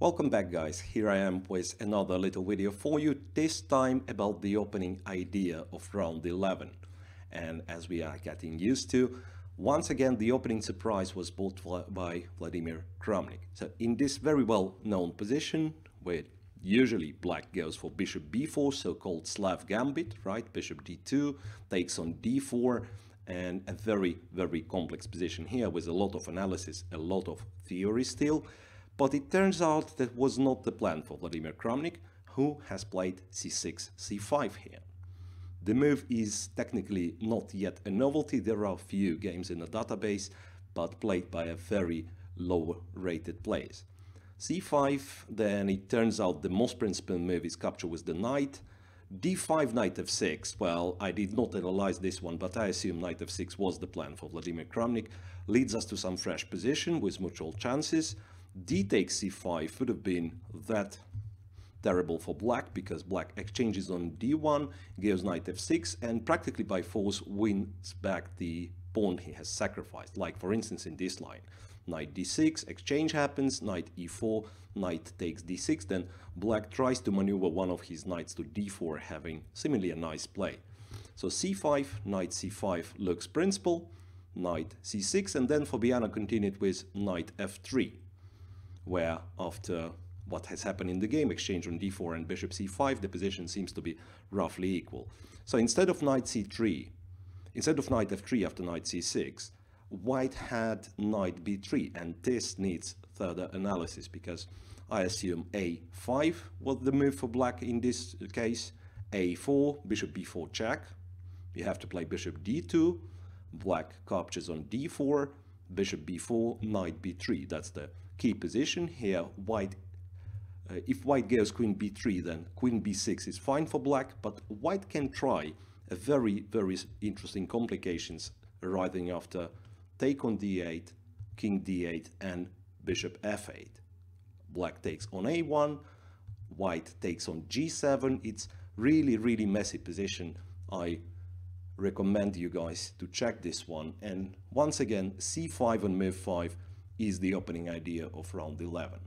Welcome back, guys. Here I am with another little video for you, this time about the opening idea of round 11. And as we are getting used to, once again the opening surprise was bought by Vladimir Kramnik. So in this very well known position, where usually black goes for bishop b4, so-called Slav gambit, right? Bishop d2 takes on d4, and a very complex position here with a lot of analysis, a lot of theory still. But it turns out that was not the plan for Vladimir Kramnik, who has played c6, c5 here. The move is technically not yet a novelty. There are few games in the database, but played by a very low rated players. c5, then it turns out the most principal move is capture with the knight. d5, knight f6, well, I did not analyze this one, but I assume knight f6 was the plan for Vladimir Kramnik. Leads us to some fresh position with mutual chances. D takes c5 would have been that terrible for black, because black exchanges on d1, gives knight f6, and practically by force wins back the pawn he has sacrificed. Like for instance in this line, knight d6, exchange happens, knight e4, knight takes d6, then black tries to maneuver one of his knights to d4, having seemingly a nice play. So c5, knight c5 looks principal, knight c6, and then Fabiano continued with knight f3. Where after what has happened in the game, exchange on d4 and bishop c5, the position seems to be roughly equal. So instead of knight c3, instead of knight f3 after knight c6, white had knight b3, and this needs further analysis, because I assume a5 was the move for black in this case, a4, bishop b4 check, you have to play bishop d2, black captures on d4, bishop b4, knight b3, that's the key position here. White, if white goes queen b3, then queen b6 is fine for black, but white can try a very interesting complications arising after take on d8, king d8, and bishop f8. Black takes on a1, white takes on g7. It's really messy position. I recommend you guys to check this one. And once again, c5 on move 5 is the opening idea of round 11.